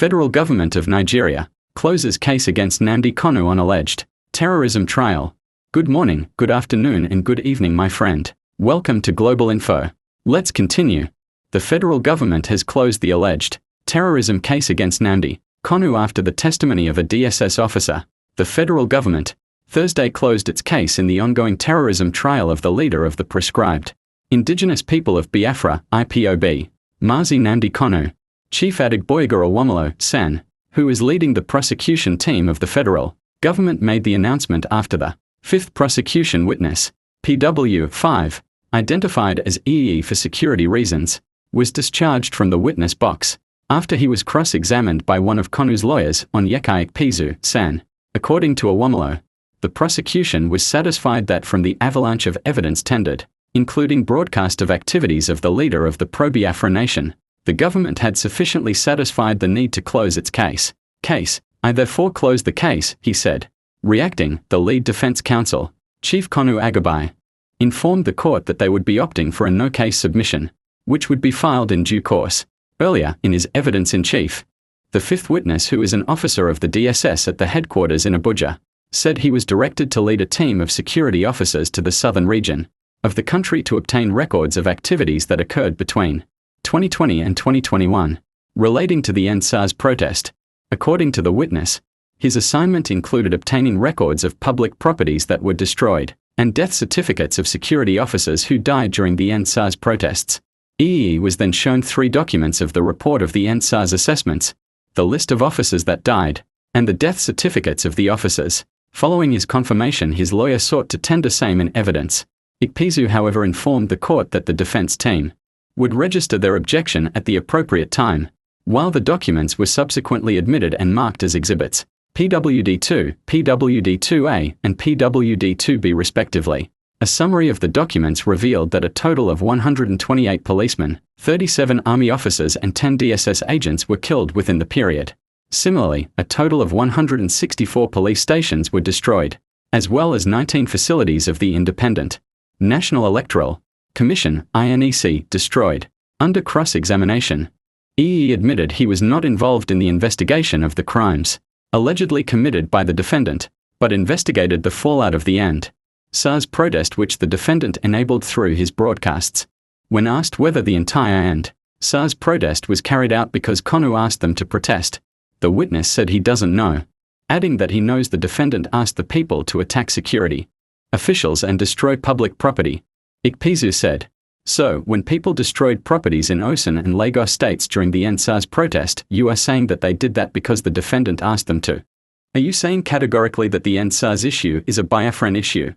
Federal Government of Nigeria closes case against Nnamdi Kanu on alleged terrorism trial. Good morning, good afternoon and good evening my friend. Welcome to Global Info. Let's continue. The federal government has closed the alleged terrorism case against Nnamdi Kanu after the testimony of a DSS officer. The federal government Thursday closed its case in the ongoing terrorism trial of the leader of the proscribed Indigenous People of Biafra, IPOB, Mazi Nnamdi Kanu. Chief Adegboyega Owomolo, San, who is leading the prosecution team of the federal government, made the announcement after the fifth prosecution witness, PW5, identified as EE for security reasons, was discharged from the witness box after he was cross-examined by one of Kanu's lawyers on Ikpeazu, San. According to Owomolo, the prosecution was satisfied that from the avalanche of evidence tendered, including broadcast of activities of the leader of the pro-Biafra nation, the government had sufficiently satisfied the need to close its case. I therefore close the case, he said. Reacting, the lead defense counsel, Chief Kanu Agabai, informed the court that they would be opting for a no-case submission, which would be filed in due course. Earlier, in his evidence-in-chief, the fifth witness, who is an officer of the DSS at the headquarters in Abuja, said he was directed to lead a team of security officers to the southern region of the country to obtain records of activities that occurred between 2020 and 2021, relating to the End SARS protest. According to the witness, his assignment included obtaining records of public properties that were destroyed, and death certificates of security officers who died during the End SARS protests. EE was then shown 3 documents of the report of the End SARS assessments, the list of officers that died, and the death certificates of the officers. Following his confirmation, his lawyer sought to tender same in evidence. Ikpeazu, however, informed the court that the defense team would register their objection at the appropriate time, while the documents were subsequently admitted and marked as exhibits PWD2, PWD2A, and PWD2B respectively. A summary of the documents revealed that a total of 128 policemen, 37 army officers and 10 DSS agents were killed within the period. Similarly, a total of 164 police stations were destroyed, as well as 19 facilities of the Independent National Electoral Commission, INEC, destroyed. Under cross-examination, EE admitted he was not involved in the investigation of the crimes allegedly committed by the defendant, but investigated the fallout of the End SARS protest which the defendant enabled through his broadcasts. When asked whether the entire End SARS protest was carried out because Kanu asked them to protest, the witness said he doesn't know, adding that he knows the defendant asked the people to attack security officials and destroy public property. Ikpeazu said, "So, when people destroyed properties in Osun and Lagos states during the End SARS protest, you are saying that they did that because the defendant asked them to? Are you saying categorically that the End SARS issue is a Biafran issue?"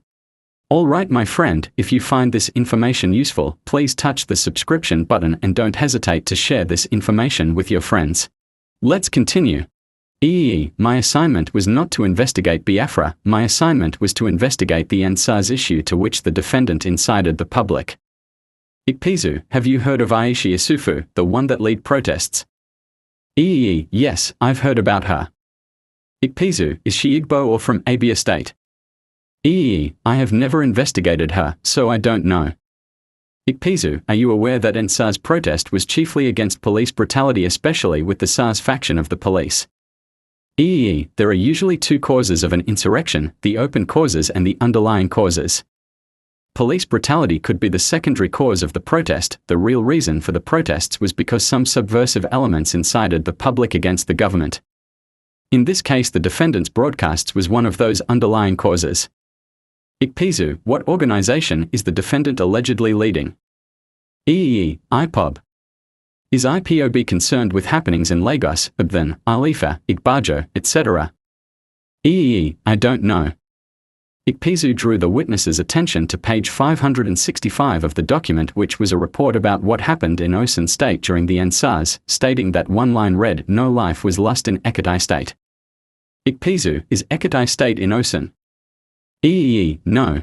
All right my friend, if you find this information useful, please touch the subscription button and don't hesitate to share this information with your friends. Let's continue. EE, my assignment was not to investigate Biafra, my assignment was to investigate the End SARS issue to which the defendant incited the public. Ikpeazu, have you heard of Aisha Isufu, the one that lead protests? EE, yes, I've heard about her. Ikpeazu, is she Igbo or from Abia State? EE, I have never investigated her, so I don't know. Ikpeazu, are you aware that End SARS protest was chiefly against police brutality, especially with the SARS faction of the police? EE, there are usually 2 causes of an insurrection, the open causes and the underlying causes. Police brutality could be the secondary cause of the protest. The real reason for the protests was because some subversive elements incited the public against the government. In this case, the defendant's broadcasts was one of those underlying causes. Ikpeazu, what organization is the defendant allegedly leading? EE, IPOB. Is IPOB concerned with happenings in Lagos, Ibadan, Alifa, Igbajo, etc.? EE, I don't know. Ikpeazu drew the witness's attention to page 565 of the document, which was a report about what happened in Osun State during the End SARS, stating that one line read, "No life was lost in Ekiti State." Ikpeazu, is Ekiti State in Osun? EE, no.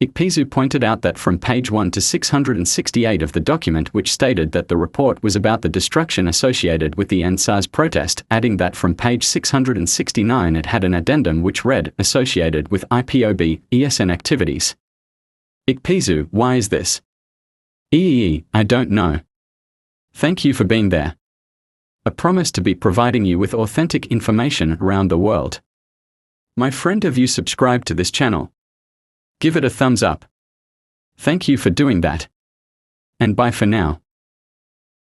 Ikpeazu pointed out that from page 1 to 668 of the document, which stated that the report was about the destruction associated with the End SARS protest, adding that from page 669 it had an addendum which read, associated with IPOB, ESN activities. Ikpeazu, why is this? I don't know. Thank you for being there. a promise to be providing you with authentic information around the world. My friend, have you subscribed to this channel? Give it a thumbs up. Thank you for doing that. And bye for now.